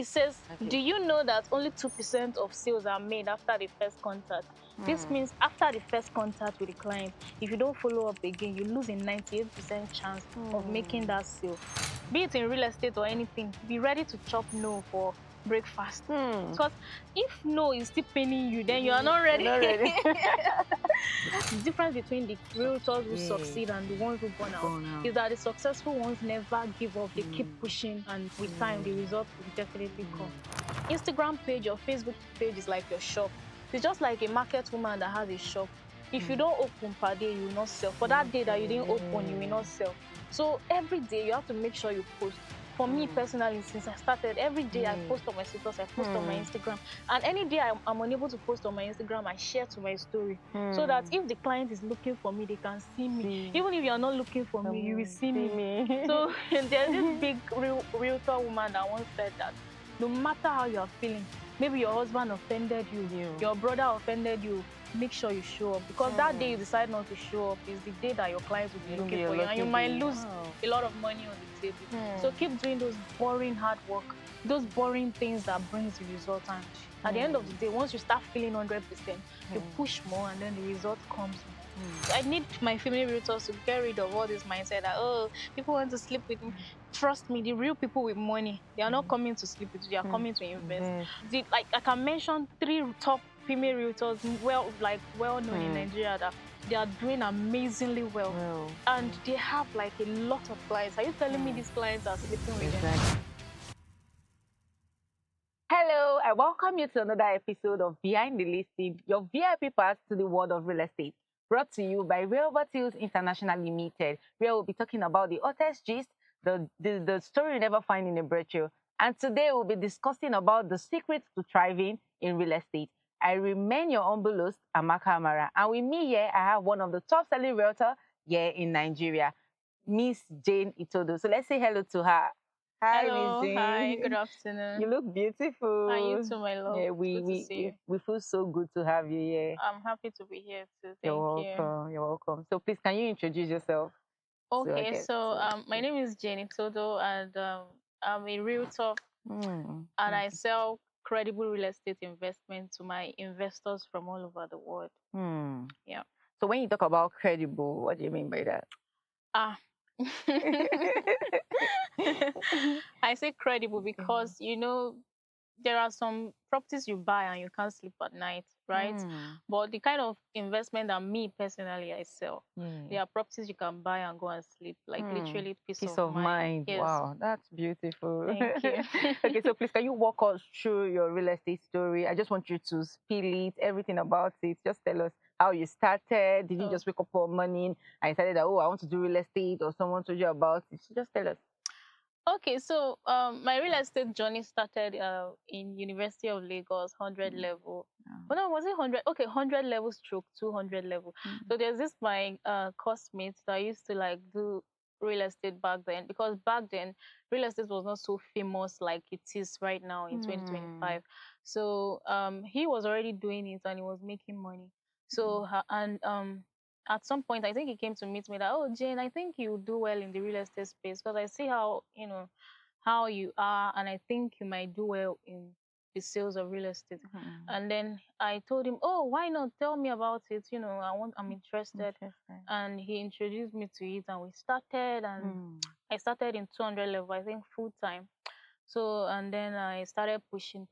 It says, Okay. do you know that only 2% of sales are made after the first contact? This means after the first contact with the client, if you don't follow up again, you lose a 98% chance of making that sale. Be it in real estate or anything, be ready to chop no for breakfast. Because if no is still paining you, then you are not You're ready. not ready. The difference between the realtors who Yeah. succeed and the ones who burn out is that the successful ones never give up. They keep pushing, and with time, the results will definitely come. Instagram page or Facebook page is like your shop. It's just like a market woman that has a shop. If you don't open per day, you will not sell. For that day that you didn't open, you will not sell. So every day you have to make sure you post. For me personally, since I started, every day I post on my status, I post on my Instagram. And any day I'm unable to post on my Instagram, I share to my story. So that if the client is looking for me, they can see me. Even if you're not looking for me, you will see me. So there's this big realtor woman that once said that no matter how you're feeling, maybe your husband offended you, your brother offended you, make sure you show up. Because that day you decide not to show up is the day that your clients will be looking for you. And you might lose a lot of money on the table. So keep doing those boring hard work, those boring things that brings the result. And at the end of the day, once you start feeling 100%, you push more and then the result comes more. I need my female realtors to get rid of all this mindset that, oh, people want to sleep with me. Trust me, the real people with money, they are not coming to sleep with you, they are coming to invest. Like I can mention 3 top female realtors well known in Nigeria that they are doing amazingly well. And they have like a lot of clients. Are you telling me these clients are sleeping with them? Hello, I welcome you to another episode of Behind the Listing, your VIP pass to the world of real estate. Brought to you by Realbert Hills International Limited, where we'll be talking about the hottest gist, the story you never find in a brochure. And today we'll be discussing about the secrets to thriving in real estate. I remain your humble host, Amaka Amara. And with me here, I have one of the top selling realtors here in Nigeria, Miss Jane Itodo. So let's say hello to her. Hi, Hello, Miss hi, Jane. good afternoon. You look beautiful. And you too, my love. Yeah, Good to see you. we feel so good to have you here. I'm happy to be here too. You're Thank you. welcome. You're welcome. So please, can you introduce yourself to our Okay, guests? so my name is Jane Itodo, and I'm a realtor, and I sell credible real estate investment to my investors from all over the world. Yeah. So when you talk about credible, what do you mean by that? Ah. I say credible because there are some properties you buy and you can't sleep at night, right? But the kind of investment that me personally I sell, there are properties you can buy and go and sleep, like literally peace of mind. Yes. Wow, that's beautiful. Thank you. Okay, so please, can you walk us through your real estate story? I just want you to spill it, everything about it. Just tell us how you started. Did you just wake up one morning and decided that, oh, I want to do real estate, or someone told you about it? Just tell us. Okay, so my real estate journey started in University of Lagos, 100 level. But no, was it 100? Okay, 100 level stroke 200 level. So there's this my course mates that used to like do real estate back then, because back then real estate was not so famous like it is right now in 2025. So he was already doing it and he was making money. So at some point, I think he came to meet me that, oh, Jane, I think you do well in the real estate space because I see how you are, and I think you might do well in the sales of real estate. And then I told him, oh, why not? Tell me about it. I'm interested. And he introduced me to it, and we started, and I started in 200 level, I think full time. So, and then I started pushing.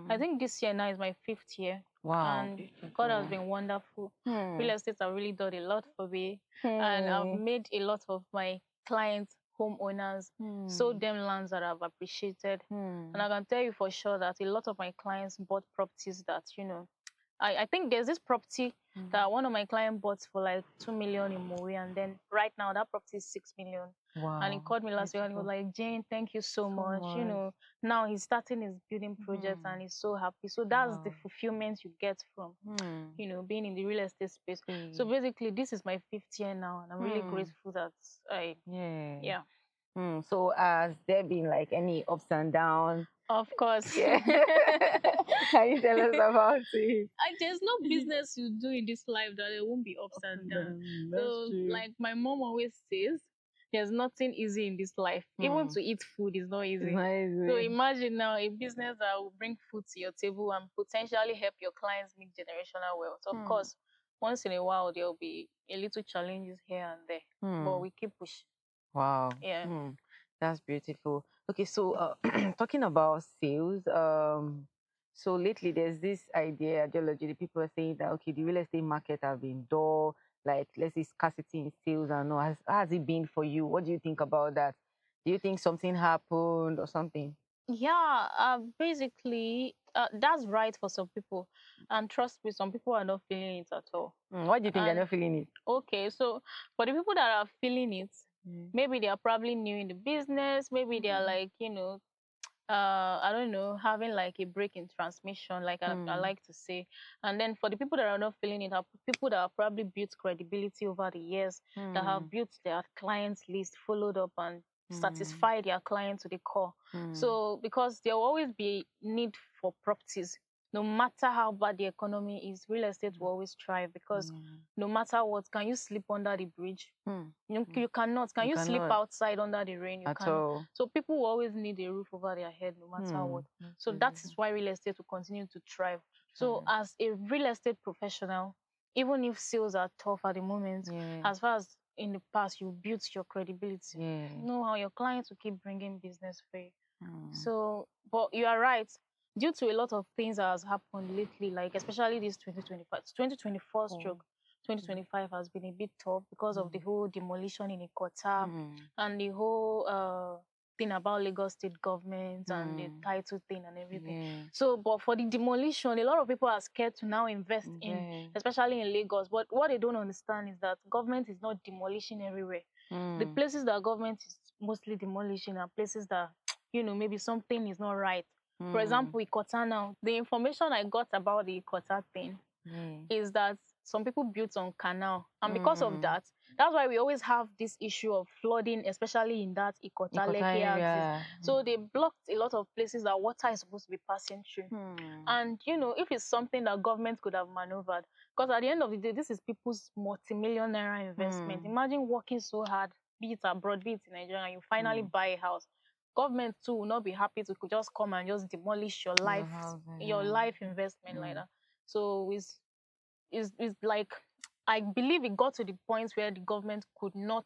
I think this year now is my 5th year. Wow. And God has been wonderful. Real estate has really done a lot for me. And I've made a lot of my clients homeowners, sold them lands that I've appreciated. And I can tell you for sure that a lot of my clients bought properties that, I think there's this property that one of my clients bought for like 2 million in Moe, and then right now that property is 6 million. Wow. And he called me last week and he was like, Jane, thank you so much. Now he's starting his building project and he's so happy. So that's the fulfillment you get from, being in the real estate space. So basically, this is my 5th year now, and I'm really grateful that yeah. So has there been like any ups and downs? Of course. Yeah. Can you tell us about it? There's no business you do in this life that there won't be ups and downs. So, like my mom always says, there's nothing easy in this life. Even to eat food is not easy. So imagine now a business that will bring food to your table and potentially help your clients meet generational wealth. Of course, once in a while there will be a little challenges here and there, but we keep pushing. Wow. Yeah. That's beautiful. Okay, so talking about sales, so lately there's this ideology. The people are saying that okay, the real estate market have been dull, like let's say scarcity in sales and all. How has it been for you? What do you think about that? Do you think something happened or something? Yeah, basically, that's right for some people, and trust me, some people are not feeling it at all. Why do you think they're And not feeling it? okay, so for the people that are feeling it, maybe they are probably new in the business, maybe they are like, I don't know, having like a break in transmission, like I like to say. And then for the people that are not feeling it, are people that have probably built credibility over the years, that have built their clients list, followed up and satisfy their clients to the core. So because there will always be need for properties, no matter how bad the economy is, real estate will always thrive because no matter what, can you sleep under the bridge? You cannot. Can you sleep outside under the rain? You cannot. So people will always need a roof over their head no matter what. So that is why real estate will continue to thrive. So as a real estate professional, even if sales are tough at the moment, as far as in the past you built your credibility, you know how your clients will keep bringing business for you. So, but you are right. Due to a lot of things that has happened lately, like especially this 2025, 2024 stroke, 2025 has been a bit tough because of the whole demolition in Ikota and the whole thing about Lagos state government and the title thing and everything. So, but for the demolition, a lot of people are scared to now invest in, especially in Lagos. But what they don't understand is that government is not demolishing everywhere. The places that government is mostly demolishing are places that, maybe something is not right. For example, Ikota now, the information I got about the Ikota thing is that some people built on canal. And because of that, that's why we always have this issue of flooding, especially in that Ikota-Lekki axis. So they blocked a lot of places that water is supposed to be passing through. And, if it's something that government could have maneuvered, because at the end of the day, this is people's multi-million naira investment. Imagine working so hard, be it abroad, be it in Nigeria, and you finally buy a house. Government too will not be happy to just come and just demolish your life, your life investment like that. So it's like, I believe it got to the point where the government could not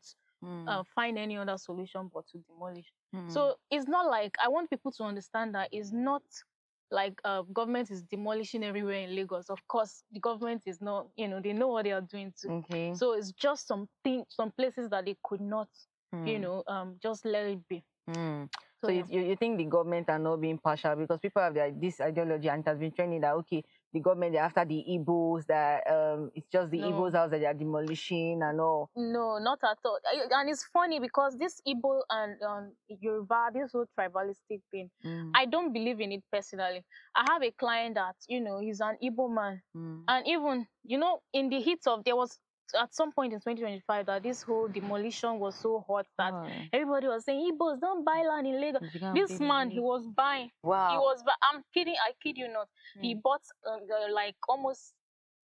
find any other solution but to demolish. So it's not like, I want people to understand that it's not like government is demolishing everywhere in Lagos. Of course, the government is not, they know what they are doing too. So it's just some places that they could not, just let it be. So you think the government are not being partial because people have this ideology and it has been trending that okay, the government they're after the Igbos, that it's just the Igbos house that they are demolishing and all. No, not at all. And it's funny because this Igbo and Yoruba, this whole tribalistic thing, I don't believe in it personally. I have a client that, he's an Igbo man. And even, in the heat of, there was at some point in 2025 that this whole demolition was so hot that everybody was saying, Igbos, don't buy land in Lagos. This man, he was buying. Wow. He was, I'm kidding, I kid you not. He bought like almost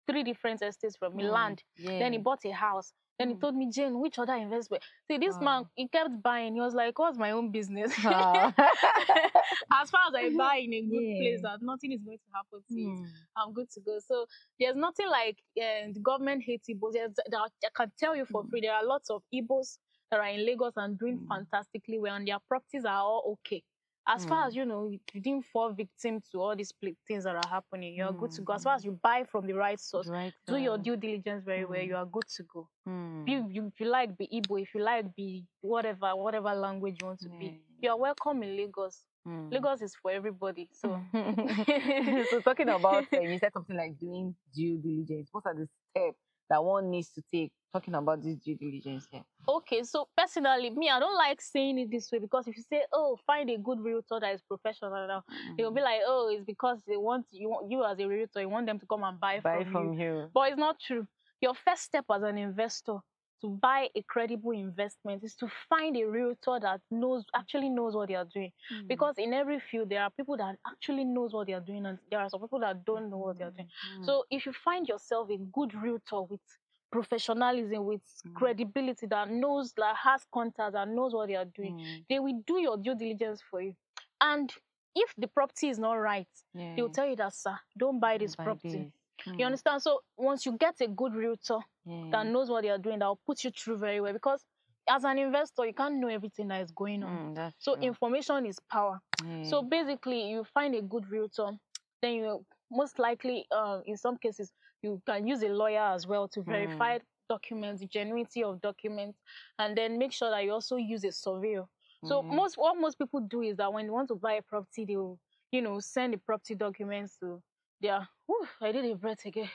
3 different estates from me, land. Then he bought a house. Then he told me, Jane, which other investment? See, this man, he kept buying. He was like, what's my own business? As far as I buy in a good place, that nothing is going to happen to it, I'm good to go. So there's nothing like the government hates Igbos. I can tell you for free, there are lots of Igbos that are in Lagos and doing fantastically well, and their properties are all okay. As far as, you didn't fall victim to all these things that are happening, you're good to go. As far as you buy from the right source, do your due diligence very well, you are good to go. If you like be Igbo, if you like be whatever language you want to be, you are welcome in Lagos. Lagos is for everybody. So, so talking about, you said something like doing due diligence. What are the steps that one needs to take? Talking about this due diligence here. Okay, so personally, me, I don't like saying it this way because if you say, oh, find a good realtor that is professional now, they'll be like, oh, it's because they want you as a realtor, you want them to come and buy from you. But it's not true. Your first step as an investor to buy a credible investment is to find a realtor that actually knows what they are doing. Because in every field, there are people that actually knows what they are doing, and there are some people that don't know what they are doing. So if you find yourself a good realtor with professionalism, with credibility, that knows, that has contacts, that knows what they are doing. They will do your due diligence for you. And if the property is not right, they will tell you that, sir, don't buy this property. You understand? So once you get a good realtor that knows what they are doing, that will put you through very well, because as an investor, you can't know everything that is going on. So information is power. So basically, you find a good realtor, then you most likely, in some cases, you can use a lawyer as well to verify documents, the genuinity of documents, and then make sure that you also use a surveyor. So what most people do is that when they want to buy a property, they will, send the property documents to their. Whew, I did a breath again.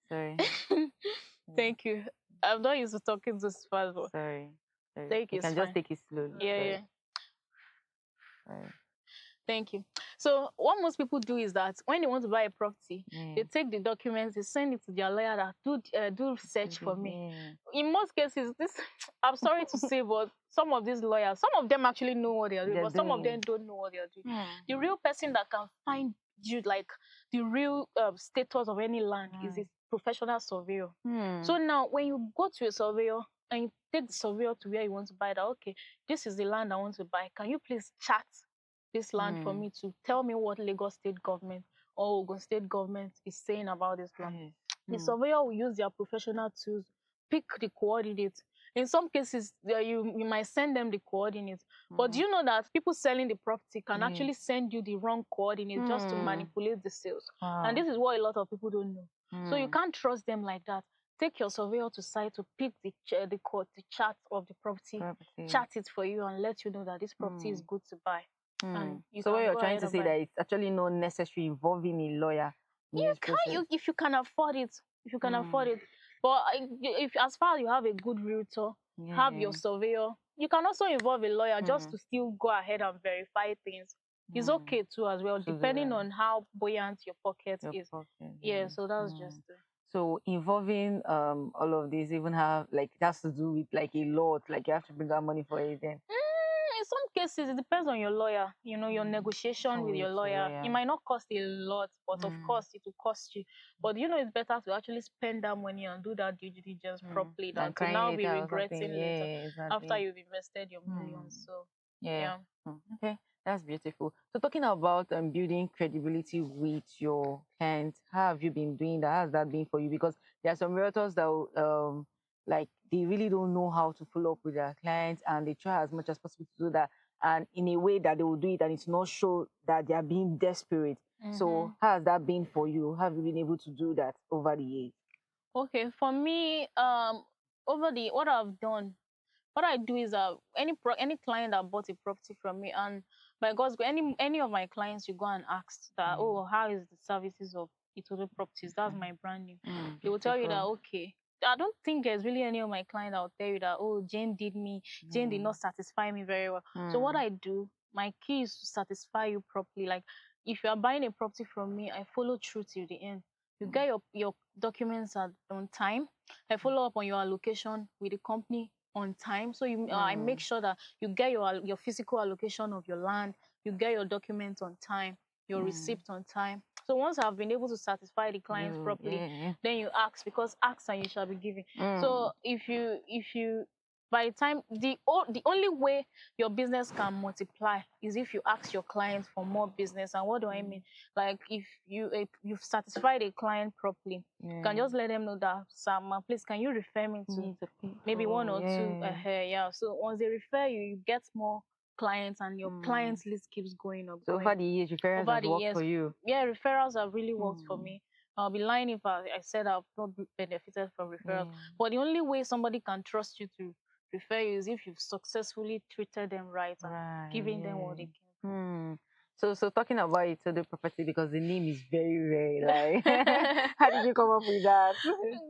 Sorry. Thank you. I'm not used to talking this fast. But Sorry. Take you can just take it slowly. Yeah. Thank you. So what most people do is that when they want to buy a property, they take the documents, they send it to their lawyer that do search for me. In most cases, I'm sorry to say, but some of these lawyers, some of them actually know what they are doing, but some of them don't know what they are doing. The real person that can find you, like the real status of any land, is a professional surveyor. So now when you go to a surveyor and you take the surveyor to where you want to buy that, okay, this is the land I want to buy. Can you please chart this land for me to tell me what Lagos State government or Ogun State government is saying about this land? The surveyor will use their professional tools, pick the coordinates. In some cases, you might send them the coordinates. But do you know that people selling the property can actually send you the wrong coordinates just to manipulate the sales? And this is what a lot of people don't know. So you can't trust them like that. Take your surveyor to site to pick the chart of the property, chart it for you, and let you know that this property is good to buy. So what you're trying to say that it's actually not necessary involving a lawyer. If you can afford it. If you can afford it. But if as far as you have a good realtor, have your surveyor, you can also involve a lawyer just to still go ahead and verify things. It's okay too as well, depending on how buoyant your pocket is. Yeah, so that's just it. So involving all of this even it has to do with like a lot, like you have to bring out money for it then. In some cases, it depends on your lawyer, your negotiation with your lawyer. It might not cost a lot, but of course it will cost you. But it's better to actually spend that money and do that due diligence properly than to now be regretting later after you've invested your millions. So okay, that's beautiful. So talking about building credibility with your clients, how have you been doing that? How has that been for you? Because there are some realtors that they really don't know how to follow up with their clients, and they try as much as possible to do that, and in a way that they will do it and it's not show that they are being desperate. So how has that been for you? Have you been able to do that over the years? Okay, for me, what I've done, what I do is any client that bought a property from me, and by God's grace, any of my clients, you go and ask that, oh, how is the services of Itodo Properties? That's my brand name. They will tell you that, okay. I don't think there's really any of my clients that will tell you that, oh, Jane did not satisfy me very well. So what I do, my key is to satisfy you properly. Like if you are buying a property from me, I follow through till the end. You get your documents on time. I follow up on your allocation with the company on time. So I make sure that you get your physical allocation of your land, you get your documents on time, your receipt on time. So once I've been able to satisfy the clients properly, then you ask, because ask and you shall be given. So if you by the time the only way your business can multiply is if you ask your clients for more business. And what do I mean? Like if you've satisfied a client properly, you can just let them know that, Sam, please can you refer me to maybe one or two So once they refer you, you get more clients, and your clients list keeps going up. So over the years, referrals have worked for you? Yeah, referrals have really worked for me. I'll be lying if I said I've not benefited from referrals. But the only way somebody can trust you to refer you is if you've successfully treated them right and giving them what they came for. So talking about Itodo Property, because the name is very rare. Like, how did you come up with that?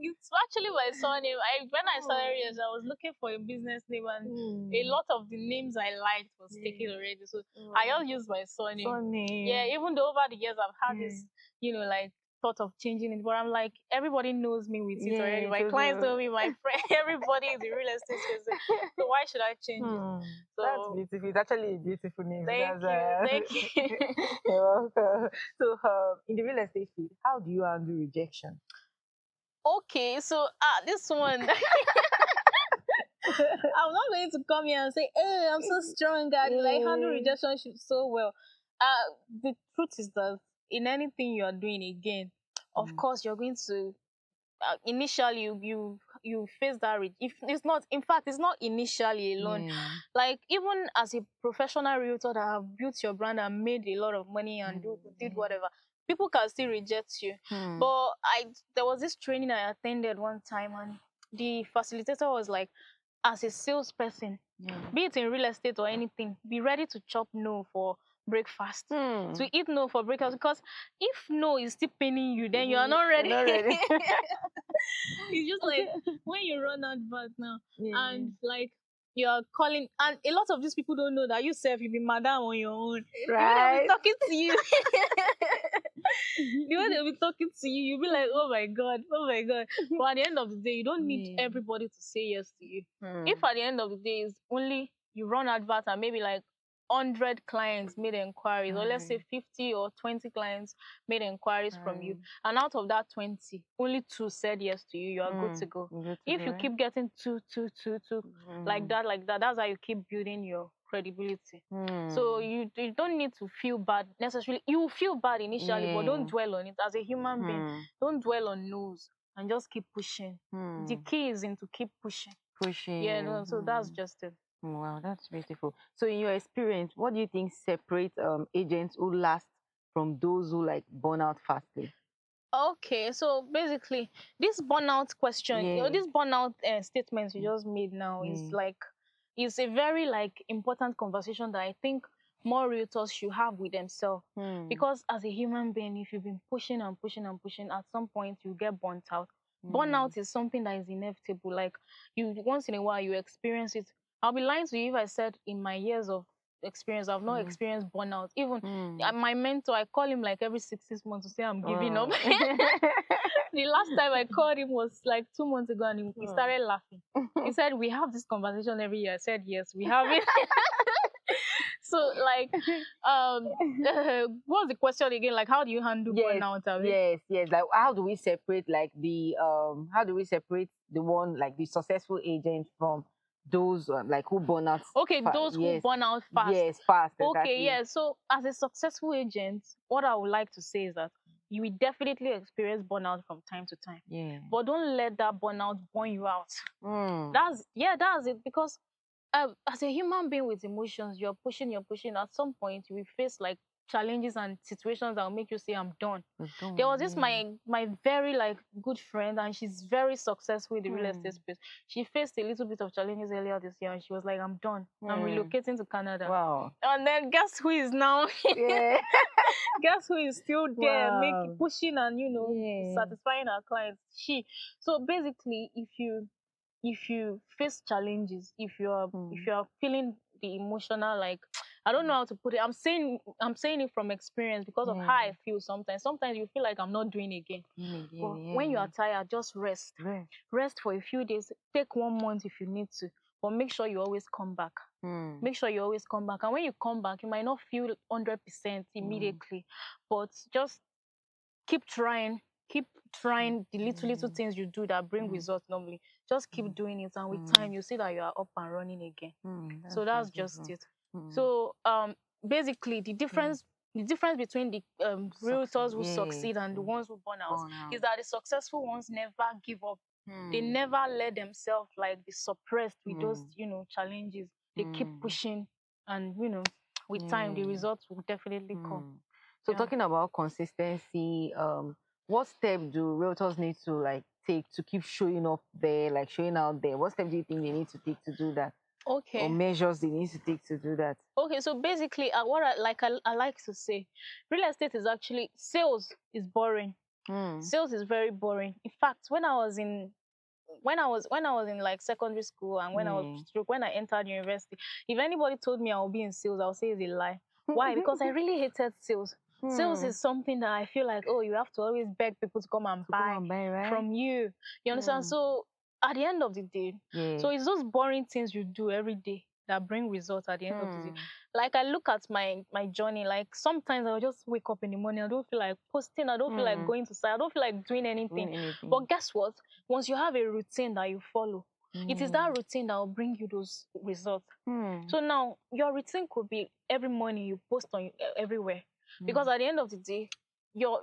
It's actually my surname. When I started years, I was looking for a business name, and a lot of the names I liked was taken already. So I just used my surname. Yeah, even though over the years I've had this, like thought of changing it, but I'm like, everybody knows me with it already. My clients know me, my friend, everybody is a real estate person. So why should I change it? So that's beautiful. It's actually a beautiful name. Thank you. You're welcome. So in the real estate field, how do you handle rejection? Okay, so this one. I'm not going to come here and say, "Hey, I'm so strong. I like handle rejection so well." The truth is that in anything you are doing again, of course, you're going to initially you face that if it's not, in fact, it's not initially alone. Like, even as a professional realtor that have built your brand and made a lot of money and did whatever, people can still reject you. But there was this training I attended one time, and the facilitator was like, as a salesperson, be it in real estate or anything, be ready to chop no for breakfast, to eat no for breakfast, because if no is still paining you, then you are not ready. Not ready. It's just like when you run advert now, and like you're calling, and a lot of these people don't know that you self, you be madam on your own. Right. They'll be talking to you. The way they'll be talking to you, you'll be like, oh my god, oh my god. But at the end of the day, you don't need everybody to say yes to you. If at the end of the day is only you run advert and maybe like 100 clients made inquiries, or let's say 50 or 20 clients made inquiries from you, and out of that 20, only 2 said yes to you, you are good to go. If you keep getting two, like that, that's how you keep building your credibility. So you don't need to feel bad necessarily. You feel bad initially, but don't dwell on it. As a human being, don't dwell on no's and just keep pushing. The key is to keep pushing. Yeah, no, so that's just it. Wow, that's beautiful. So in your experience, what do you think separates agents who last from those who like burn out fastly? Okay, so basically, this burnout question, this burnout statement you just made now is like, it's a very like important conversation that I think more realtors should have with themselves. Because as a human being, if you've been pushing and pushing and pushing, at some point you get burnt out. Burnout is something that is inevitable. Like, you once in a while you experience it. I'll be lying to you if I said in my years of experience I've not experienced burnout. Even my mentor, I call him like every 6 months to say I'm giving up. The last time I called him was like 2 months ago, and he started laughing. He said, we have this conversation every year. I said, yes, we have it. So like, what's the question again? Like, how do you handle burnout? Yes. Like, how do we separate like how do we separate the one, like the successful agent, from those like who burn out? Okay, those who burn out fast. Yes, fast. Okay, yeah. So as a successful agent, what I would like to say is that you will definitely experience burnout from time to time. But don't let that burnout burn you out. That's it. Because as a human being with emotions, you're pushing. At some point, you will face like challenges and situations that will make you say, I'm done. There was this my very like good friend, and she's very successful in the real estate space. She faced a little bit of challenges earlier this year, and she was like, I'm done. I'm relocating to Canada. Wow. And then guess who is now? Guess who is still there, pushing and satisfying our clients? So basically, if you face challenges, if you're feeling the emotional, like, I don't know how to put it. I'm saying it from experience because of how I feel sometimes. Sometimes you feel like I'm not doing again. But when you are tired, just rest. Rest for a few days. Take 1 month if you need to. But make sure you always come back. Make sure you always come back. And when you come back, you might not feel 100% immediately. But just keep trying the little things you do that bring results normally. Just keep doing it, and with time you see that you are up and running again. So that's just it. So basically the difference between the realtors who succeed and the ones who burn out is that the successful ones never give up. They never let themselves like be suppressed with those challenges. They keep pushing, and with time the results will definitely come. So talking about consistency, what step do realtors need to like take to keep showing up there, like showing out there? What step do you think they need to take to do that? Okay. Or measures they need to take to do that? Okay, so basically, what I like to say, real estate is actually, sales is boring. Sales is very boring. In fact, when I was in like secondary school, and when I entered university, if anybody told me I would be in sales, I would say it's a lie. Why? Because I really hated sales. Sales is something that I feel like, you have to always beg people to come and buy right? from you. You understand? So at the end of the day, so it's those boring things you do every day that bring results at the end of the day. like I look at my journey. Like sometimes I'll just wake up in the morning. I don't feel like posting. I don't feel like going to site. I don't feel like doing anything. But guess what? Once you have a routine that you follow, it is that routine that will bring you those results. So now your routine could be every morning you post on everywhere, because at the end of the day, your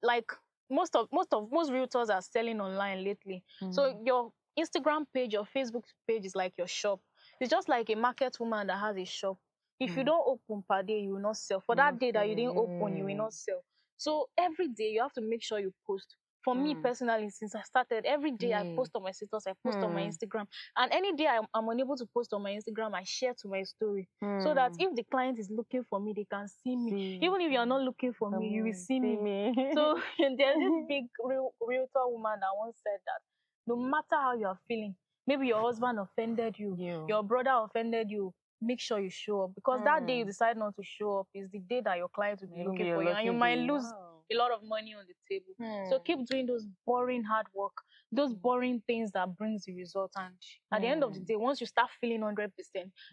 like most realtors are selling online lately. So your Instagram page, your Facebook page is like your shop. It's just like a market woman that has a shop. If you don't open per day, you will not sell. For that day that you didn't open, you will not sell. So every day you have to make sure you post. For me personally, since I started, every day I post on my status, I post on my Instagram. And any day I'm unable to post on my Instagram, I share to my story. So that if the client is looking for me, they can see me. Even if you're not looking for me, you will see me. So there's this big realtor woman that once said that no matter how you're feeling, maybe your husband offended you, your brother offended you, make sure you show up, because that day you decide not to show up is the day that your client will be looking for you, and you might lose a lot of money on the table. So keep doing those boring hard work, those boring things that brings the result, and at the end of the day, once you start feeling 100%,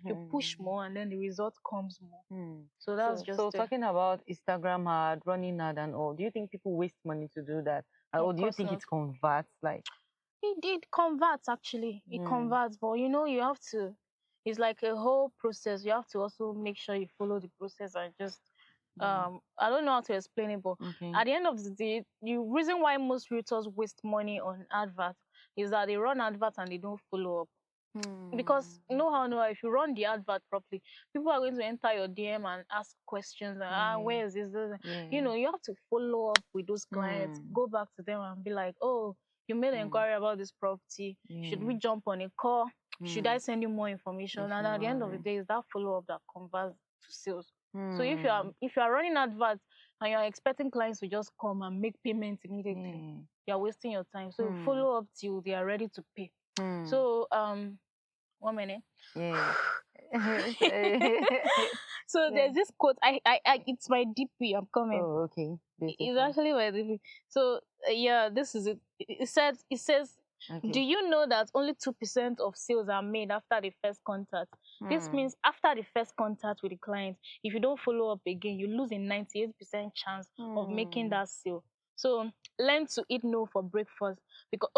you push more, and then the result comes more. So that's just so it. talking about Instagram ad, running ad and all, do you think people waste money to do that? Or do you think it converts? Like it converts, actually. It converts, but you have to, it's like a whole process. You have to also make sure you follow the process, and just I don't know how to explain it, but at the end of the day, the reason why most realtors waste money on adverts is that they run adverts and they don't follow up. Because if you run the advert properly, people are going to enter your DM and ask questions like, where is this? You have to follow up with those clients, go back to them and be like, oh, you made an inquiry about this property. Should we jump on a call? Should I send you more information? And at the end of the day, it's that follow up that converts to sales. So if you are running adverts and you're expecting clients to just come and make payments immediately, you're wasting your time. So follow up till they are ready to pay. So 1 minute. So there's this quote. It's my DP. I'm coming. Oh, okay. It's actually my DP. So this is it. It says, do you know that only 2% of sales are made after the first contact? This means after the first contact with the client, if you don't follow up again, you lose a 98% chance of making that sale. So learn to eat no for breakfast, because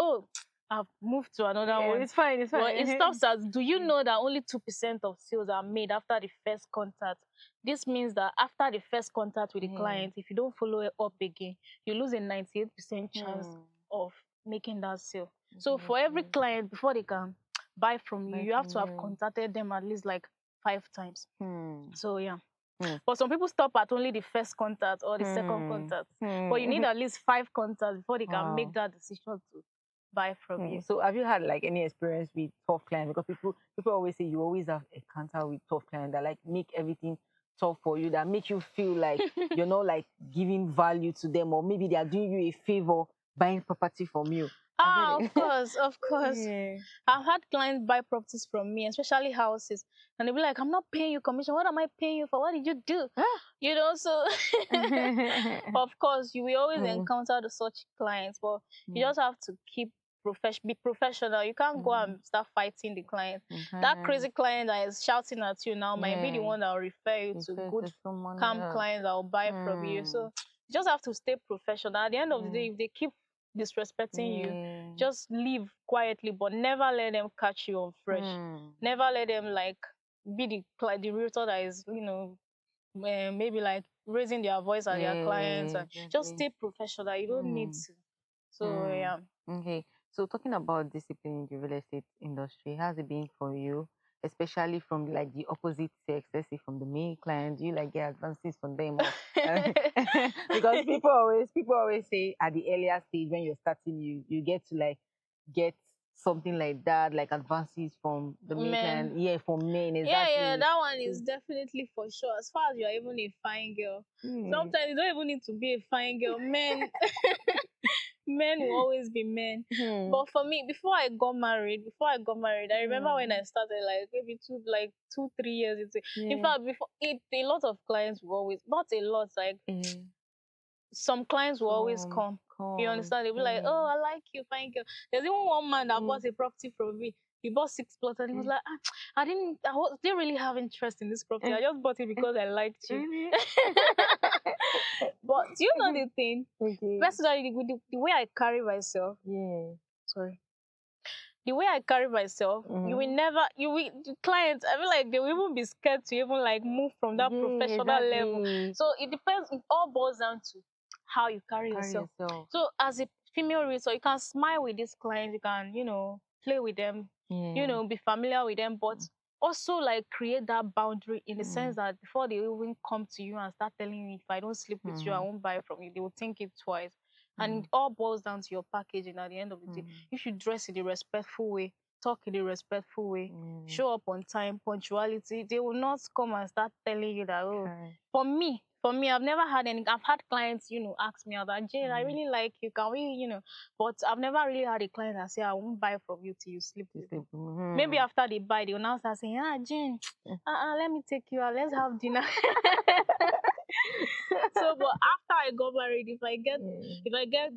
I've moved to another one. It's fine. Well, it stops at, do you know that only 2% of sales are made after the first contact? This means that after the first contact with the client, if you don't follow it up again, you lose a 98% chance of making that sale. So for every client, before they can buy from you, you have to have contacted them at least like 5 times. So yeah. But some people stop at only the first contact or the second contact. But you need at least 5 contacts before they can make that decision to buy from you. So have you had like any experience with tough clients? Because people always say you always have a encounter with tough clients that like make everything tough for you, that make you feel like you're not like giving value to them, or maybe they are doing you a favor buying property from you. Of course. I've had clients buy properties from me, especially houses, and they'll be like, I'm not paying you commission. What am I paying you for? What did you do? So of course you will always encounter such clients, but you just have to be professional. You can't go and start fighting the client. That crazy client that is shouting at you now might be the one that will refer you to good, calm clients that will buy from you. So you just have to stay professional. At the end of the day, if they keep disrespecting you, just leave quietly, but never let them catch you on fresh. Never let them like be the realtor that is maybe like raising their voice at their clients. And just stay professional. You don't need to. So yeah. Okay. So talking about discipline in the real estate industry, how's it been for you, especially from like the opposite sex, let's say from the male client? Do you like get advances from them? Because people always say at the earlier stage when you're starting, you get to like get something like that, like advances from the male client. Yeah, from men, exactly. Yeah, that one is definitely for sure. As far as you're even a fine girl. Sometimes you don't even need to be a fine girl. Men will always be men. But for me, before I got married, I remember when I started, like maybe 2-3 years into. In fact, before it, a lot of clients will always, not a lot, like some clients will always come. You understand? They'll be like, oh, I like you, fine girl. There's even one man that bought a property from me. He bought 6 plots and he was like, didn't really have interest in this property. I just bought it because I liked you. Really? But do you know the thing? Okay. Personally, with the way I carry myself, sorry, the way I carry myself, you will never, the clients, I feel like they will even be scared to even like move from that professional level. So it depends, it all boils down to how you carry yourself. So as a female realtor, you can smile with these clients, you can, play with them, be familiar with them, but also like create that boundary in the sense that before they even come to you and start telling you, if I don't sleep with you, I won't buy from you, they will think it twice. And it all boils down to your packaging at the end of the day. You should dress in a respectful way, talk in a respectful way, show up on time, punctuality. They will not come and start telling you that, for me, I've never had any. I've had clients, ask me about, Jane, I really like you. Can we, but I've never really had a client that say, I won't buy from you till you sleep with me. Maybe after they buy, they will now start saying, Jane, let me take you out. Let's have dinner. So, but after I got married, if I get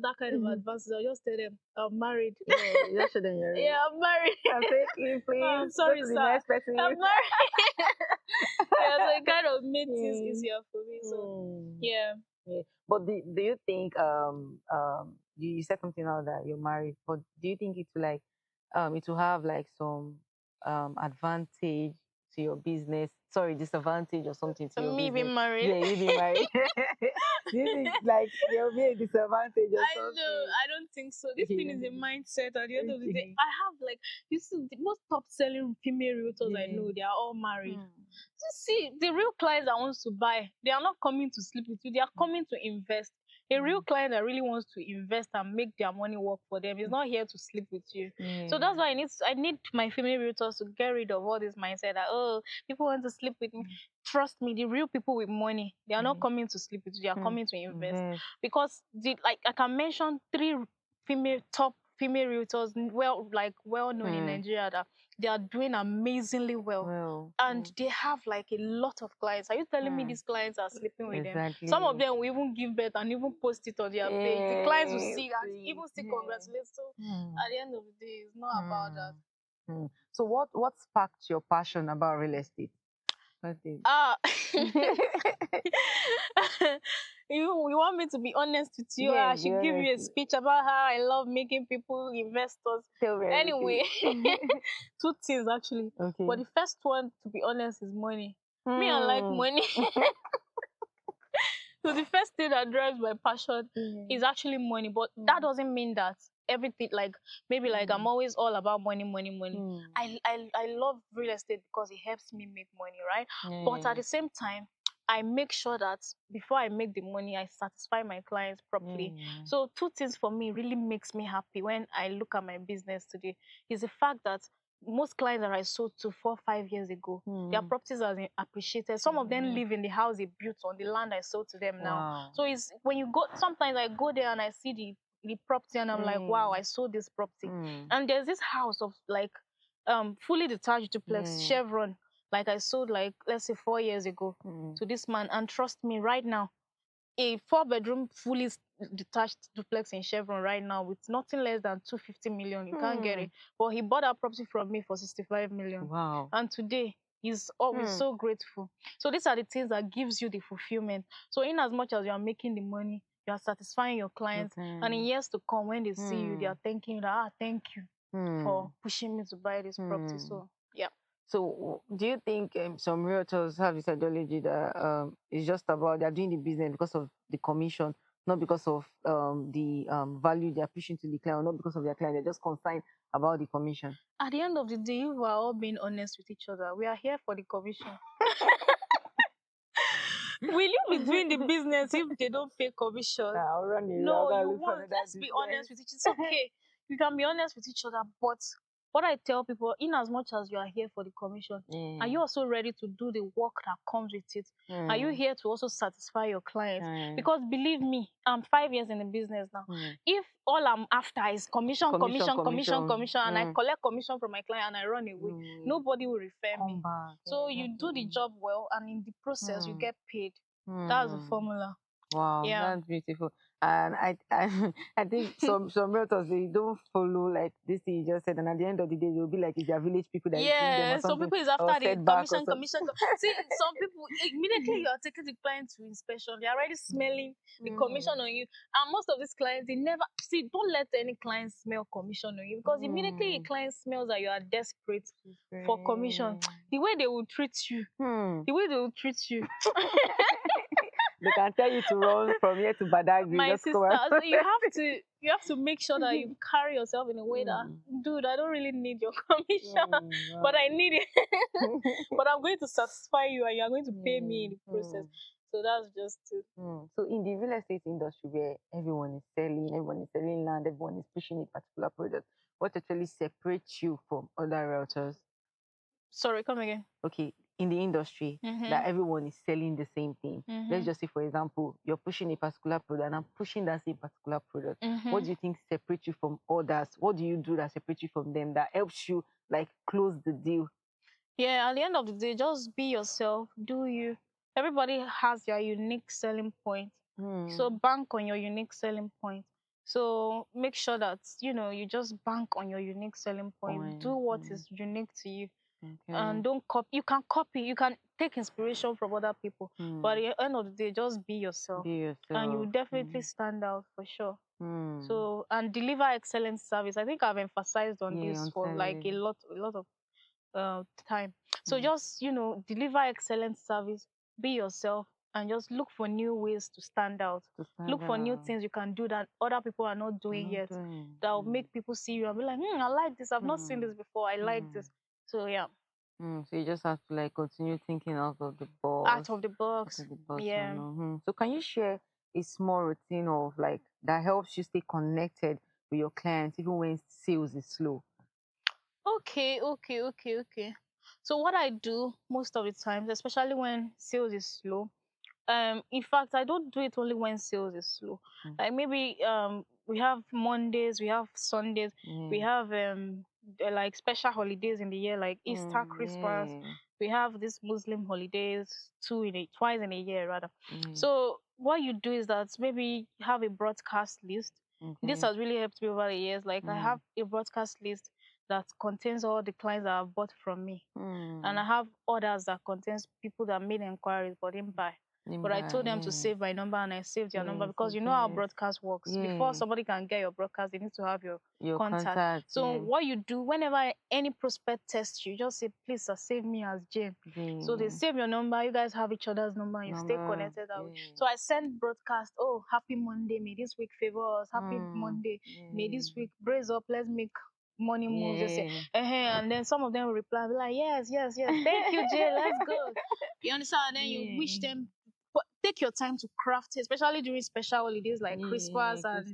that kind of advances, I'll just tell them I'm married. Yeah, just show them you're Yeah, I'm married. I'm saying, please. I'm sorry, go to sir. the next person. I'm married. Yeah, so it kind of made things easier for me. So yeah. But do you think you said something now that you're married, but do you think it will have like some advantage to your business? Sorry, disadvantage or something to your Me business? being married. Yeah, you being married. Do you think like there will be a disadvantage or something? I don't think so. This thing is a mindset. At the end of the day, I have like, you see, the most top selling female realtors I know, they are all married. So see, the real clients that wants to buy, they are not coming to sleep with you. They are coming to invest. A real client that really wants to invest and make their money work for them is not here to sleep with you. So that's why I need my female realtors to get rid of all this mindset that, people want to sleep with me. Trust me, the real people with money, they are not coming to sleep with you. They are coming to invest. Because I can mention 3 top female realtors, well known in Nigeria, that they are doing amazingly well. And they have like a lot of clients. Are you telling me these clients are sleeping with them? Some of them will even give birth and even post it on their page. The clients will see that, even still congratulate. So at the end of the day, it's not about that. So what sparked your passion about real estate? You want me to be honest with you? I should give you a speech about how I love making people investors. Anyway, 2 things actually. But the first one, to be honest, is money. Me, I like money. So the first thing that drives my passion is actually money. But that doesn't mean that everything, like maybe like I'm always all about money. I love real estate because it helps me make money, right? But at the same time, I make sure that before I make the money, I satisfy my clients properly. So 2 things for me really makes me happy when I look at my business today is the fact that most clients that I sold to 4, 5 years ago, their properties are appreciated. Some of them live in the house they built on the land I sold to them now. So it's when you go, sometimes I go there and I see the property and I'm like, wow, I sold this property. And there's this house of like fully detached duplex, Chevron, like I sold like, let's say 4 years ago to this man. And trust me, right now, a 4-bedroom fully detached duplex in Chevron right now with nothing less than 250 million. You can't get it. But he bought that property from me for 65 million. Wow. And today, he's always so grateful. So these are the things that gives you the fulfillment. So in as much as you are making the money, you are satisfying your clients. And in years to come, when they see you, they are thanking you that, thank you for pushing me to buy this property. So, yeah. So, do you think some realtors have this ideology that it's just about they're doing the business because of the commission, not because of the value they're pushing to the client, not because of their client, they're just concerned about the commission? At the end of the day, if we're all being honest with each other, we are here for the commission. Will you be doing the business if they don't pay commission? No, let's be honest with each other. It's okay. You can be honest with each other, but what I tell people, in as much as you are here for the commission, are you also ready to do the work that comes with it? Are you here to also satisfy your clients? Because believe me, I'm 5 years in the business now. If all I'm after is commission, and I collect commission from my client and I run away, nobody will refer me. So you do the job well, and in the process, you get paid. That's the formula. Wow, Yeah. that's beautiful. And I think some realtors, they don't follow like this thing you just said, and at the end of the day they'll be like it's their village people that is doing them or Yeah, some something, people is or after the setback or commission, something. commission. See, some people immediately you are taking the client to inspection, they're already smelling the commission on you. And most of these clients, they never see. Don't let any client smell commission on you, because immediately a client smells that you are desperate for commission. The way they will treat you, the way they will treat you. They can tell you to run from here to Badagry. My Just sister, come out. so you have to make sure that you carry yourself in a way that, dude, I don't really need your commission, but I need it. But I'm going to satisfy you, and you're going to pay me in the process. So that's just it. So in the real estate industry where everyone is selling land, everyone is pushing a particular product, what actually separates you from other realtors? Sorry, come again. Okay, in the industry that everyone is selling the same thing. Let's just say, for example, you're pushing a particular product and I'm pushing that same particular product. What do you think separates you from others? What do you do that separates you from them, that helps you like close the deal? Yeah, at the end of the day, just be yourself, do you. Everybody has their unique selling point. So bank on your unique selling point. So make sure that, you just bank on your unique selling point. Do what is unique to you. And don't copy. You can copy, you can take inspiration from other people. But at the end of the day, just be yourself. Be yourself. And you will definitely stand out for sure. So, and deliver excellent service. I think I've emphasized on this for like a lot of time. So just, deliver excellent service, be yourself, and just look for new ways to stand out. Look for new things you can do that other people are not doing yet. That will make people see you and be like, I like this. I've not seen this before. I like this. So yeah. So you just have to like continue thinking out of the box. Out of the box. Yeah. So can you share a small routine of like that helps you stay connected with your clients even when sales is slow? Okay. So what I do most of the times, especially when sales is slow, in fact, I don't do it only when sales is slow. Like maybe we have Mondays, we have Sundays, we have like special holidays in the year, like Easter, Christmas. We have these Muslim holidays twice in a year rather. So what you do is that maybe you have a broadcast list. This has really helped me over the years. Like I have a broadcast list that contains all the clients that have bought from me. And I have others that contains people that made inquiries but didn't buy. But I told them to save my number, and I saved their number, because you know how broadcast works. Before somebody can get your broadcast, they need to have your contact. So what you do, whenever any prospect tests you, just say, please sir, save me as Jane. So they save your number, you guys have each other's number, and you stay connected that way. So I send broadcast, oh, happy Monday, may this week favor us. Happy Monday, may this week brace up, let's make money moves. They say, and then some of them will reply, be like, yes, thank you, Jay, let's go. You understand? And then you wish them, but take your time to craft it, especially during special holidays like Christmas and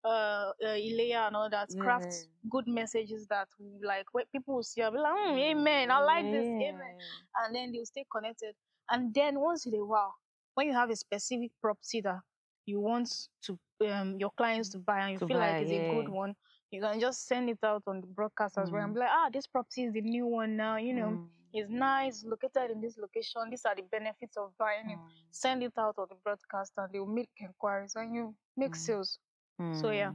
Ilea and all that. Craft good messages that like when people will see, I'll be like, amen, I like this, amen. And then they'll stay connected. And then once in a while, when you have a specific property that you want to your clients to buy, and you feel like it's a good one, you can just send it out on the broadcast as well and be like, this property is the new one now, it's nice, located in this location, these are the benefits of buying it. Send it out on the broadcast and they'll make inquiries and you make sales. So yeah.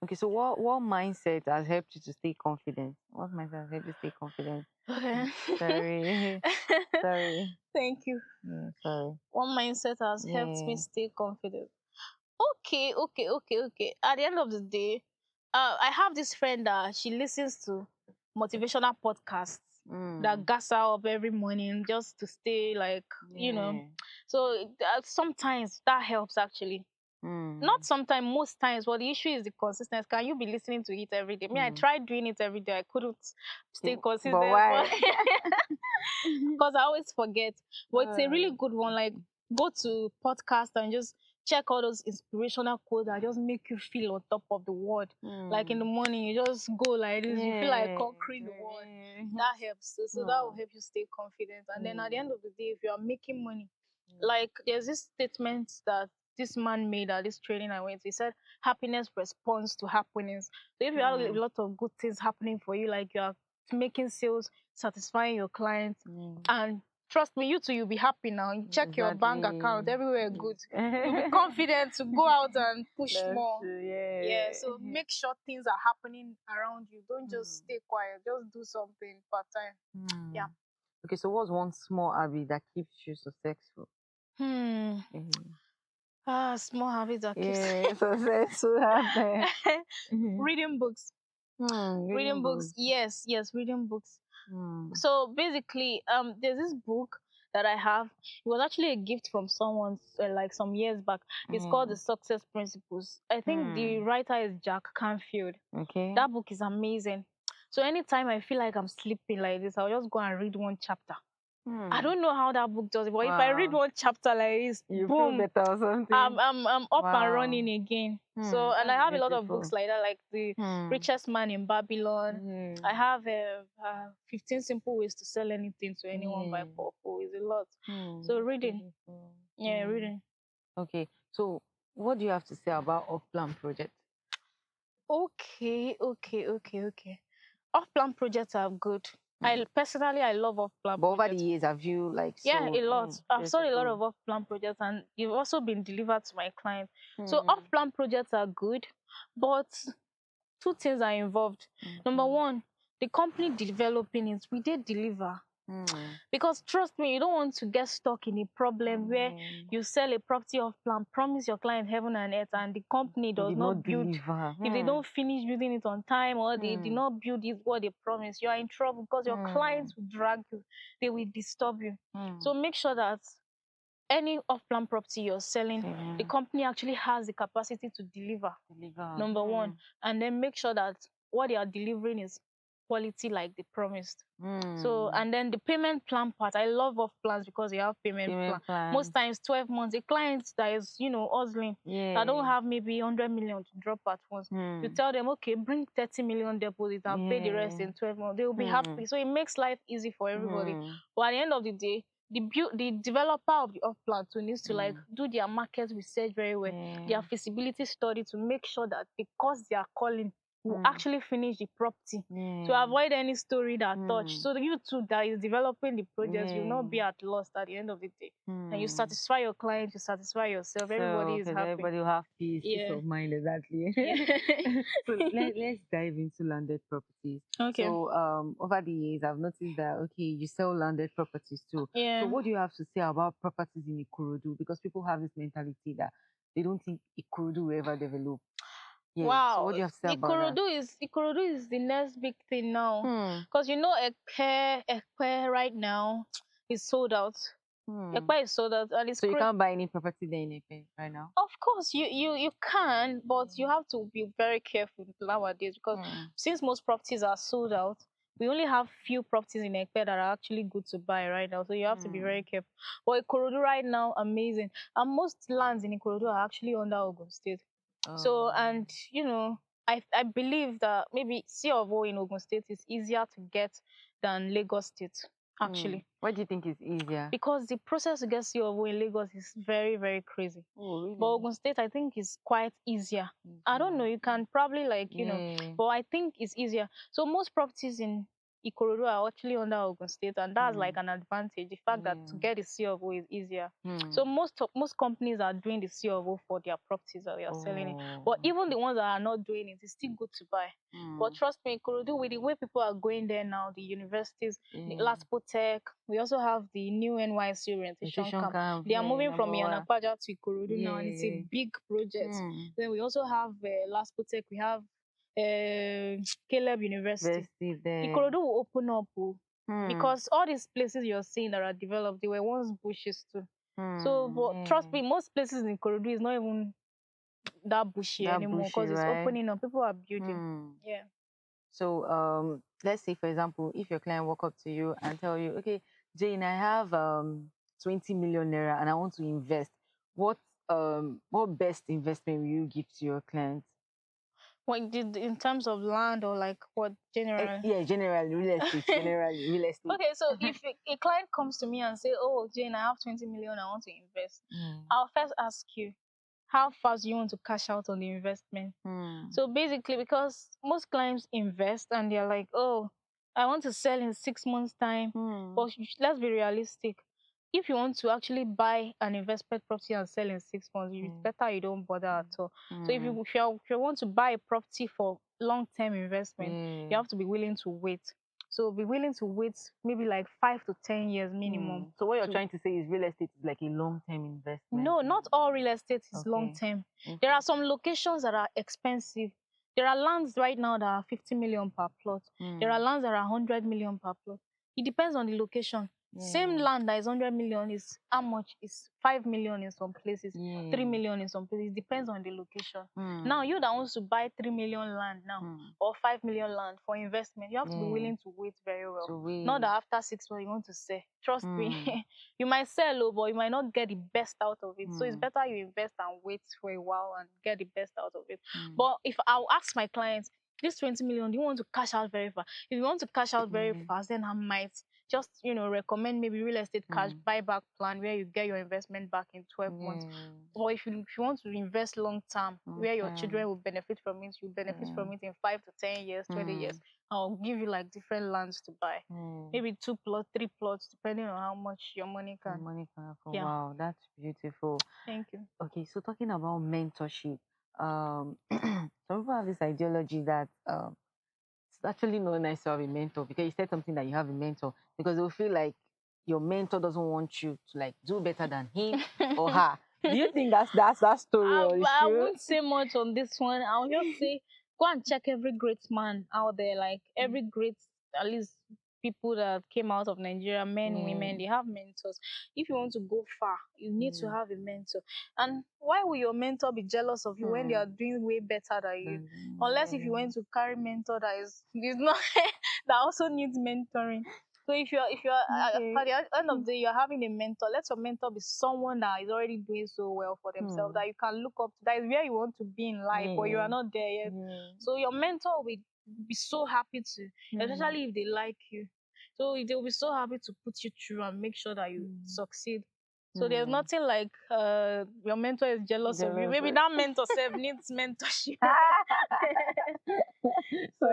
Okay, so what mindset has helped you to stay confident? What mindset has helped you stay confident? Okay. Sorry. Thank you. Sorry. What mindset has helped me stay confident? Okay. At the end of the day, I have this friend that she listens to motivational podcasts that gas her up every morning just to stay like, So sometimes that helps actually. Not sometimes, most times. But the issue is the consistency. Can you be listening to it every day? I tried doing it every day. I couldn't stay consistent. But why? Because I always forget. But it's a really good one. Like, go to podcast and just check all those inspirational quotes that just make you feel on top of the world. Like in the morning, you just go like this. You feel like conquering the world. That helps. So that will help you stay confident. And then at the end of the day, if you are making money, like there's this statement that this man made at this training I went to. He said, happiness responds to happiness. So if you have a lot of good things happening for you, like you are making sales, satisfying your clients, and trust me, you too, you'll be happy now. You check your bank account, everywhere good. You'll be confident to go out and push more. True, yeah. Yeah, so make sure things are happening around you. Don't just stay quiet. Just do something part time. Yeah. Okay, so what's one small habit that keeps you successful? Small habits that keeps successful happen. reading books. Reading books. Yes, reading books. So basically, there's this book that I have. It was actually a gift from someone like some years back. It's called The Success Principles. I think the writer is Jack Canfield. Okay. That book is amazing. So anytime I feel like I'm sleeping like this, I'll just go and read one chapter. I don't know how that book does it, but if I read one chapter like this, you boom, feel better or something. I'm up and running again. So, and I have a lot of books like that, like The Richest Man in Babylon. I have 15 Simple Ways to Sell Anything to Anyone by Paul. It's a lot. So reading, reading. Okay, so what do you have to say about off-plan projects? Okay. Off-plan projects are good. I personally love off-plan projects. But over the years, have you sold? A lot. I've sold a lot of off-plan projects, and you've also been delivered to my clients. So off-plan projects are good, but two things are involved. Number one, the company developing it, we did deliver. Because trust me, you don't want to get stuck in a problem where you sell a property off plan, promise your client heaven and earth, and the company does not build. If they don't finish building it on time, or they did not build it what they promised, you are in trouble, because your clients will drag you, they will disturb you. So make sure that any off-plan property you're selling, the company actually has the capacity to deliver. Number one. And then make sure that what they are delivering is quality like they promised. So, and then the payment plan part, I love off plans because they have payment plan. Most times 12 months. A client that is, hustling, that don't have maybe 100 million to drop at once, you tell them, okay, bring 30 million deposit and pay the rest in 12 months. They will be happy. So it makes life easy for everybody. But at the end of the day, the developer of the off plan too needs to do their market research very well, their feasibility study, to make sure that the cost they are calling will actually finish the property, to avoid any story that touch. So you too that is developing the project, you'll not be at loss at the end of the day. And you satisfy your client, you satisfy yourself, everybody is happy. Everybody will have peace of mind, exactly. So let's dive into landed properties. Okay. So over the years, I've noticed that, okay, you sell landed properties too. So what do you have to say about properties in Itodo? Because people have this mentality that they don't think Itodo will ever develop. Wow. So what do you have to say about that? Itodo is the next big thing now. Because Ekpe right now is sold out. Ekpe is sold out. And so you can't buy any property there in Ekpe right now? Of course, you can, but you have to be very careful nowadays, because since most properties are sold out, we only have few properties in Ekpe that are actually good to buy right now. So you have to be very careful. But Itodo right now, amazing. And most lands in Itodo are actually under Ogun State. So, and I believe that maybe C of O in Ogun State is easier to get than Lagos State, actually. Why do you think it's easier? Because the process to get C of O in Lagos is very, very crazy. Oh, really? But Ogun State, I think, is quite easier. I don't know, you can probably but I think it's easier. So most properties in Itodo are actually under Ogun State, and that's like an advantage. The fact that to get the C of O is easier. So most companies are doing the C of O for their properties that they are selling it. But even the ones that are not doing it, it's still good to buy. But trust me, Itodo, with the way people are going there now, the universities, the Laspo Tech, we also have the new NYC orientation camp. They are moving from Yanakwaja to Itodo now, and it's a big project. Then we also have Laspo Tech, we have Caleb University. Itodo will open up because all these places you're seeing that are developed, they were once bushes too. So, but trust me, most places in Itodo is not even that bushy anymore, because it's opening up. People are building. So let's say, for example, if your client walk up to you and tell you, okay, Jane, I have 20 million naira and I want to invest. What best investment will you give to your client? What in terms of land, or like what generally? Generally real estate. Generally real estate. Okay, so if a client comes to me and say, "Oh, Jane, I have 20 million, I want to invest," I'll first ask you, how fast do you want to cash out on the investment? So basically, because most clients invest and they're like, "Oh, I want to sell in 6 months' time. But let's be realistic. If you want to actually buy an investment property and sell in 6 months, it's better you don't bother at all. So if you want to buy a property for long-term investment, you have to be willing to wait. So be willing to wait maybe like 5 to 10 years minimum. So what you're trying to say is real estate is like a long-term investment? No, not all real estate is long-term. There are some locations that are expensive. There are lands right now that are 50 million per plot. There are lands that are 100 million per plot. It depends on the location. Same land that is 100 million is how much? Is 5 million in some places, 3 million in some places. It depends on the location. Now, you that wants to buy 3 million land now or 5 million land for investment, you have to be willing to wait very well. Not that after 6 months you want to sell. Trust me, you might sell, but you might not get the best out of it. So it's better you invest and wait for a while and get the best out of it. But if I'll ask my clients, this 20 million, do you want to cash out very fast? If you want to cash out very fast, then I might just recommend maybe real estate cash buyback plan where you get your investment back in 12 months. Or if you want to invest long term, where your children will benefit from it, you benefit from it in 5 to 10 years, 20 years. I'll give you like different lands to buy. Maybe 2 plots, 3 plots, depending on how much your money can. Yeah. Wow, that's beautiful. Thank you. Okay, so talking about mentorship, some people have this ideology that it's actually not nice to have a mentor, because you said something that you have a mentor, because they'll feel like your mentor doesn't want you to like do better than him or her. Do you think that's that story? I won't say much on this one. I'll just say go and check every great man out there, like every great, at least people that came out of Nigeria, men, women, they have mentors. If you want to go far, you need to have a mentor. And why will your mentor be jealous of you when they are doing way better than you? Unless if you went to carry mentor that is not that also needs mentoring. So if you're at the end of the day you're having a mentor, let your mentor be someone that is already doing so well for themselves that you can look up to. That is where you want to be in life, but you are not there yet. So your mentor will be so happy to, especially if they like you. So they'll be so happy to put you through and make sure that you succeed. So there's nothing like your mentor is jealous of you. Maybe that mentor self needs mentorship. So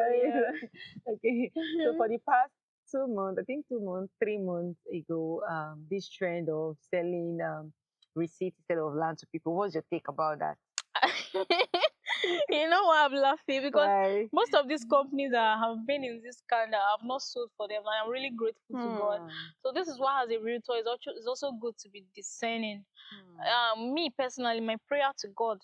okay. So for the past 2 months, I think 2 months, 3 months ago, this trend of selling receipts instead of land to people. What's your take about that? You know why I'm laughing? Because most of these companies that have been in this scandal have not sold for them, and I'm really grateful to God. So this is why, as a realtor, it's also good to be discerning. Me personally, my prayer to God,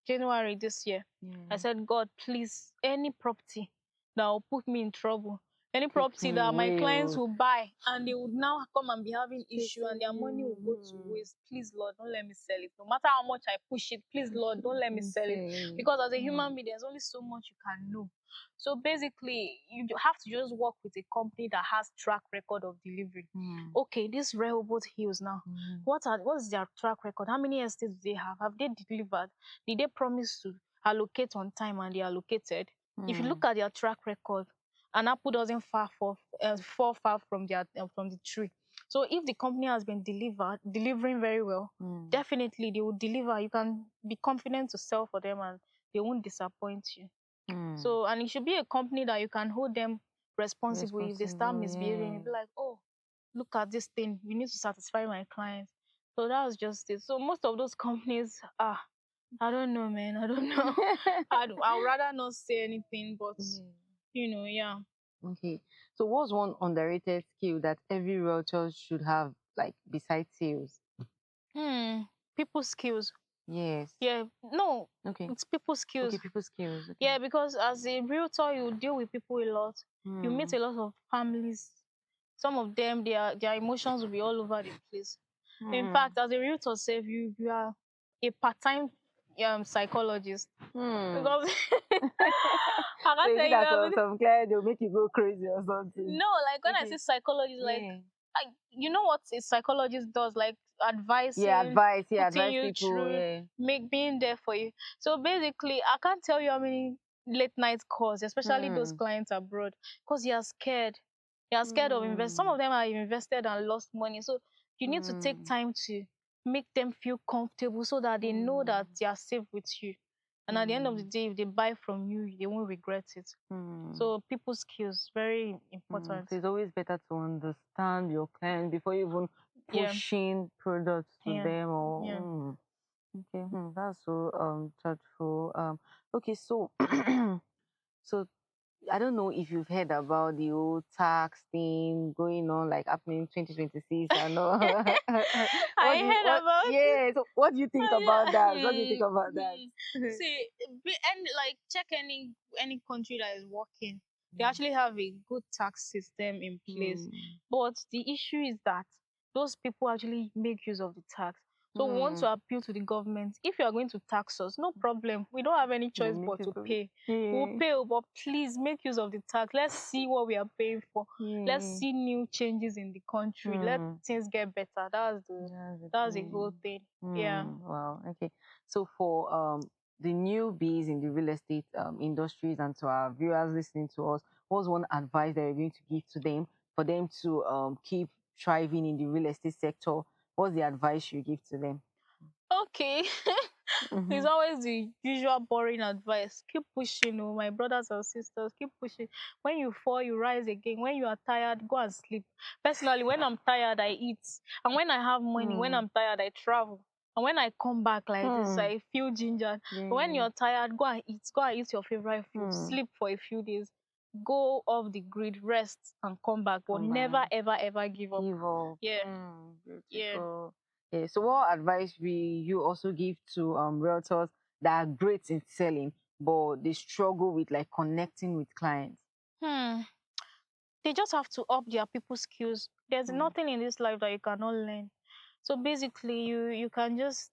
January this year, I said, God, please, any property that will put me in trouble, any property that my clients will buy and they would now come and be having issue and their money will go to waste, please, Lord, don't let me sell it. No matter how much I push it, please, Lord, don't let me sell it. Because as a human being, there's only so much you can know. So basically, you have to just work with a company that has track record of delivery. Okay, this Rehoboth Hills now, what is their track record? How many estates do they have? Have they delivered? Did they promise to allocate on time and they allocated? If you look at their track record, an apple doesn't fall far from the tree. So if the company has been delivering very well, definitely they will deliver. You can be confident to sell for them and they won't disappoint you. So, and it should be a company that you can hold them responsible. If they start misbehaving, you'll be like, oh, look at this thing. You need to satisfy my clients. So that was just it. So most of those companies, I don't know, man. I don't know. I'd rather not say anything, but yeah. Okay. So what's one underrated skill that every realtor should have, like besides sales? People skills. Yes. Yeah. No. Okay. It's people skills. Okay, people skills. Okay. Yeah, because as a realtor, you deal with people a lot. You meet a lot of families. Some of them, their emotions will be all over the place. In fact, as a realtor, self, you are a part-time psychologist. Because I can't tell you some clients they'll make you go crazy or something. No, like when I say psychologist, like you know what a psychologist does, like advising, advice putting you people, through, being there for you. So basically, I can't tell you how many late night calls, especially those clients abroad, because you are scared. You are scared of invest. Some of them are invested and lost money. So you need to take time to make them feel comfortable so that they know that they are safe with you. And at the end of the day, if they buy from you, they won't regret it. So people's skills, very important. So it's always better to understand your client before you even pushing products to them. Or okay, that's so thoughtful. Okay, so so I don't know if you've heard about the old tax thing going on, like happening in 2026. I know. I heard about it. Yeah. So what do you think about that? What do you think about that? See, and like check any country that is working, they actually have a good tax system in place. But the issue is that those people actually make use of the tax. So we want to appeal to the government. If you are going to tax us, no problem. We don't have any choice but to pay. We'll pay, but please make use of the tax. Let's see what we are paying for. Let's see new changes in the country. Let things get better. That's the whole thing. Yeah. Wow. Okay. So for the newbies in the real estate industries and to our viewers listening to us, what's one advice that you're going to give to them for them to keep thriving in the real estate sector? What's the advice you give to them? Okay. It's always the usual boring advice. Keep pushing, oh, my brothers and sisters. Keep pushing. When you fall, you rise again. When you are tired, go and sleep. Personally, when I'm tired, I eat. And when I have money, when I'm tired, I travel. And when I come back like this, I feel ginger. But when you're tired, go and eat. Go and eat your favorite food. Sleep for a few days. Go off the grid, rest, and come back. But never, ever, ever give up. Yeah. Yeah. Yeah. So what advice will you also give to realtors that are great in selling, but they struggle with like connecting with clients? They just have to up their people skills. There's nothing in this life that you cannot learn. So basically, you can just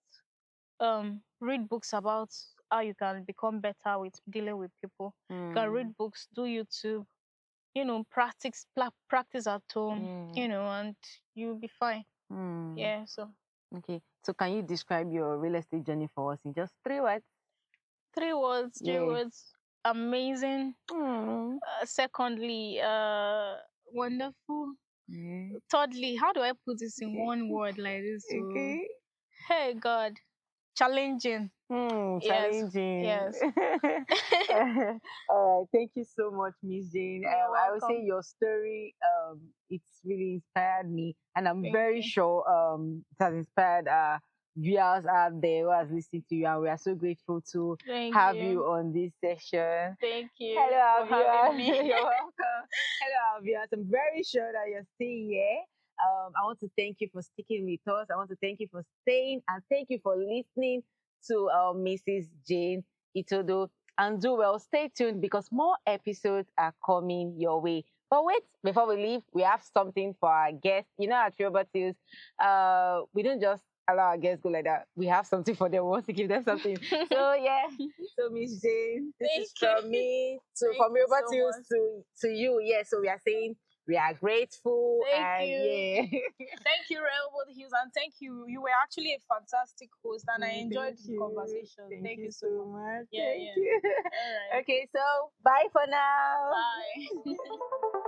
read books about how you can become better with dealing with people. You can read books, do YouTube, practice at home, and you'll be fine. Yeah. So okay. So can you describe your real estate journey for us in just 3 words? 3 words. 3 words. Amazing. Secondly, wonderful. Thirdly, how do I put this in one word like this? Okay. Hey God, challenging. Challenging. Yes. All right. Thank you so much, Miss Jane. I would say your story it's really inspired me, and I'm very sure it has inspired viewers out there who has listened to you, and we are so grateful to have you on this session. Thank you. Hello, our for having me. You're welcome. Hello, our viewers. I'm very sure that you're still here. I want to thank you for sticking with us. I want to thank you for staying, and thank you for listening to Mrs. Jane Itodo. And do well, stay tuned because more episodes are coming your way. But wait, before we leave, we have something for our guests. You know, at Robotius, we don't just allow our guests go like that. We have something for them. We want to give them something. So yeah. So Miss Jane, this is from me from Robotius to you. Yeah. So we are saying we are grateful. Thank you. Yeah. Thank you, Railroad Hills, and thank you. You were actually a fantastic host, and I enjoyed the conversation. Thank you so much. Thank Yeah. you. All right. Okay, so bye for now. Bye.